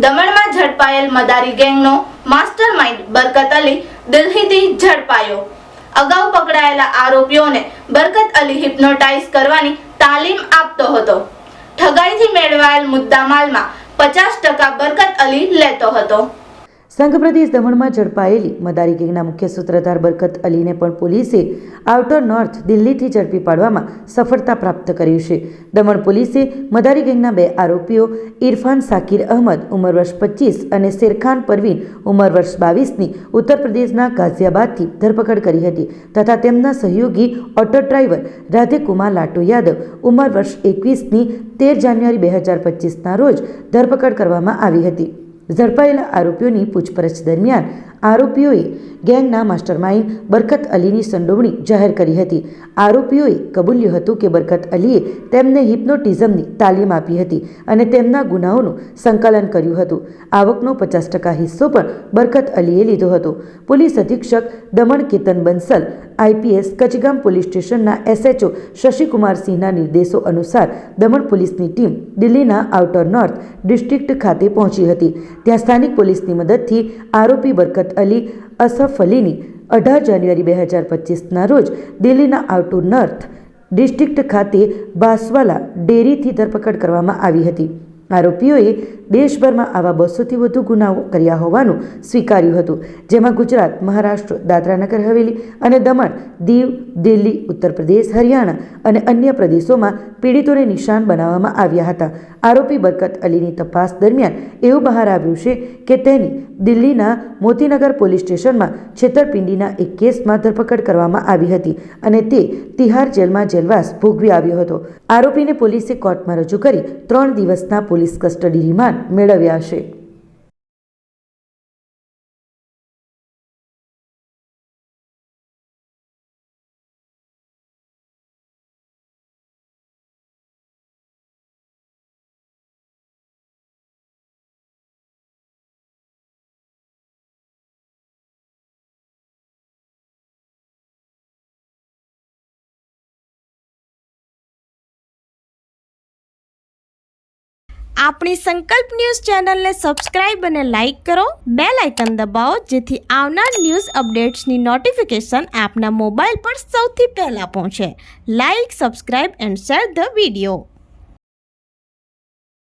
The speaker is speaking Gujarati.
દમણમાં ઝડપાયેલ મદારી ગેંગનો માસ્ટરમાઇન્ડ બરકત અલી દિલ્હીથી ઝડપાયો। અગાઉ પકડાયેલા આરોપીઓને બરકત અલી હિપ્નોટાઇઝ કરવાની તાલીમ આપતો હતો। ઠગાઈથી મેળવાયેલ મુદ્દામાલમાં 50% બરકત અલી લેતો હતો। સંઘ પ્રદેશ દમણમાં ઝડપાયેલી મદારી ગેંગના મુખ્ય સૂત્રધાર બરકત અલીને પણ પોલીસે આઉટર નોર્થ દિલ્હીથી ઝડપી પાડવામાં સફળતા પ્રાપ્ત કરી છે। દમણ પોલીસે મદારી ગેંગના 2 આરોપીઓ ઇરફાન સાકિર અહમદ ઉંમર વર્ષ 25 અને શેરખાન પરવીન ઉંમર વર્ષ 22ની ઉત્તર પ્રદેશના ગાઝિયાબાદથી ધરપકડ કરી હતી તથા તેમના સહયોગી ઓટો ડ્રાઈવર રાધેકુમાર લાટુ યાદવ ઉંમર વર્ષ 21ની 13 જાન્યુઆરી 2025ના રોજ ધરપકડ કરવામાં આવી હતી। ઝડપાયેલા આરોપીઓની પૂછપરછ દરમિયાન આરોપીઓએ ગેંગના માસ્ટરમાઇન્ડ બરકત અલીની સંડોવણી જાહેર કરી હતી। આરોપીઓએ કબૂલ્યું હતું કે બરકત અલીએ તેમને હિપ્નોટિઝમની તાલીમ આપી હતી અને તેમના ગુનાઓનું સંકલન કર્યું હતું। આવકનો 50% હિસ્સો પણ બરકત અલીએ લીધો હતો। પોલીસ અધિક્ષક દમણ કેતન બંસલ આઈપીએસ કચગામ પોલીસ સ્ટેશનના એસએચઓ શશિકુમાર સિંહના નિર્દેશો અનુસાર દમણ પોલીસની ટીમ દિલ્હીના આઉટર નોર્થ ડિસ્ટ્રિક્ટ ખાતે પહોંચી હતી। ત્યાં સ્થાનિક પોલીસની મદદથી આરોપી બરકત અલી અસફ અલીની 18 જાન્યુઆરી 2025ના રોજ દિલ્હીના આઉટર નોર્થ ડિસ્ટ્રિક્ટ ખાતે બાસવાલા ડેરીથી ધરપકડ કરવામાં આવી હતી। આરોપીઓએ દેશભરમાં આવા 200થી વધુ ગુનાઓ કર્યા હોવાનું સ્વીકાર્યું હતું, જેમાં ગુજરાત, મહારાષ્ટ્ર, દાદરાનગર હવેલી અને દમણ, દીવ, દિલ્હી, ઉત્તર પ્રદેશ, હરિયાણા અને અન્ય પ્રદેશોમાં પીડિતોને નિશાન બનાવવામાં આવ્યા હતા। આરોપી બરકત અલીની તપાસ દરમિયાન એવું બહાર આવ્યું છે કે તેની દિલ્હીના મોતીનગર પોલીસ સ્ટેશનમાં છેતરપિંડીના એક કેસમાં ધરપકડ કરવામાં આવી હતી અને તે તિહાર જેલમાં જેલવાસ ભોગવી આવ્યો હતો। આરોપીને પોલીસે કોર્ટમાં રજૂ કરી 3 દિવસના પોલીસ કસ્ટડી રિમાન્ડ મેળવ્યા છે। આપણી સંકલ્પ ન્યૂઝ ચેનલને સબસ્ક્રાઇબ અને લાઇક કરો, બેલ આઇકન દબાવો જેથી આવનાર ન્યૂઝ અપડેટ્સની નોટિફિકેશન આપના મોબાઈલ પર સૌથી પહેલા પહોંચે। Like, subscribe and share the video.